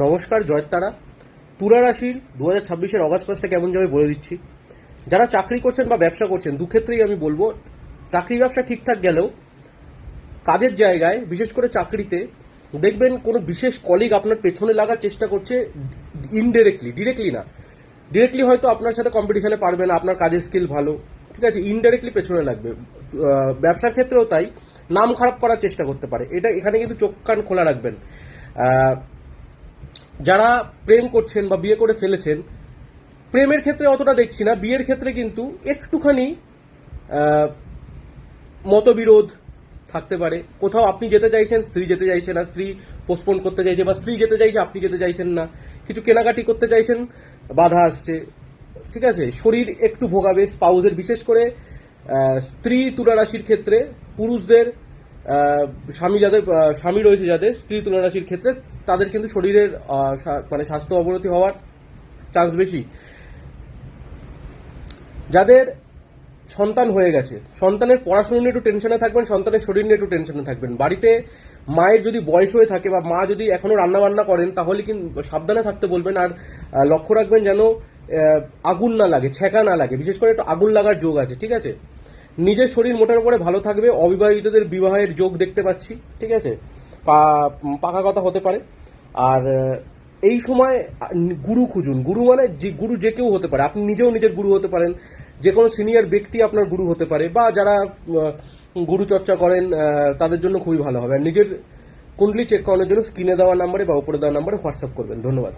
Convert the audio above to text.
নমস্কার, জয়তারা। তুলা রাশির 2026-এর অগাস্ট মাসটা কেমন যাবে বলে দিচ্ছি। যারা চাকরি করছেন বা ব্যবসা করছেন, দুক্ষেত্রেই আমি বলবো চাকরি ব্যবসা ঠিকঠাক গেলেও কাজের জায়গায়, বিশেষ করে চাকরিতে দেখবেন কোনো বিশেষ কলিগ আপনার পেছনে লাগার চেষ্টা করছে ইনডিরেক্টলি, ডিরেক্টলি না। ডিরেক্টলি হয়তো আপনার সাথে কম্পিটিশনে পারবে না, আপনার কাজের স্কিল ভালো, ঠিক আছে, ইনডাইরেক্টলি পেছনে লাগবে। ব্যবসার ক্ষেত্রেও তাই, নাম খারাপ করার চেষ্টা করতে পারে। এখানে কিন্তু চোখ কান খোলা রাখবেন। যারা প্রেম করছেন বা বিয়ে করে ফেলেছেন, প্রেমের ক্ষেত্রে অতটা দেখছি না, বিয়ের ক্ষেত্রে কিন্তু একটুখানি মতবিরোধ থাকতে পারে। কোথাও আপনি যেতে চাইছেন, স্ত্রী যেতে চাইছে না, স্ত্রী পোস্টপোন করতে চাইছে, বা স্ত্রী যেতে চাইছে, আপনি যেতে চাইছেন না। কিছু কেনাকাটি করতে চাইছেন, বাধা আসছে, ঠিক আছে। শরীর একটু ভোগাবে স্পাউজের, বিশেষ করে স্ত্রী তুলা রাশির ক্ষেত্রে, পুরুষদের স্বামী যাদের স্বামী রয়েছে, যাদের স্ত্রী তুলা রাশির ক্ষেত্রে, তাদের কিন্তু শরীরের মানে স্বাস্থ্য অবনতি হওয়ার চান্স বেশি। যাদের সন্তান হয়ে গেছে, সন্তানের পড়াশোনা নিয়ে একটু টেনশনে থাকবেন, সন্তানের শরীর নিয়ে একটু টেনশনে থাকবেন। বাড়িতে মায়ের যদি বয়স হয়ে থাকে বা মা যদি এখনো রান্না বান্না করেন, তাহলে কিন্তু সাবধানে থাকতে বলবেন। আর লক্ষ্য রাখবেন যেন আগুন না লাগে, ছ্যাঁকা না লাগে। বিশেষ করে একটু আগুন লাগার যোগ আছে, ঠিক আছে। নিজের শরীর মোটার উপরে ভালো থাকবে। অবিবাহিতদের বিবাহের যোগ দেখতে পাচ্ছি, ঠিক আছে, পাকা কথা হতে পারে। আর এই সময় গুরু খুঁজুন। গুরু মানে যে গুরু যে কেউ হতে পারে, আপনি নিজেও নিজের গুরু হতে পারেন, যে কোনো সিনিয়র ব্যক্তি আপনার গুরু হতে পারে, বা যারা গুরু চর্চা করেন তাদের জন্য খুবই ভালো হবে। আর নিজের কুণ্ডলি চেক করানোর জন্য স্ক্রিনে দেওয়া নাম্বারে বা উপরে দেওয়া নাম্বারে হোয়াটসঅ্যাপ করবেন। ধন্যবাদ।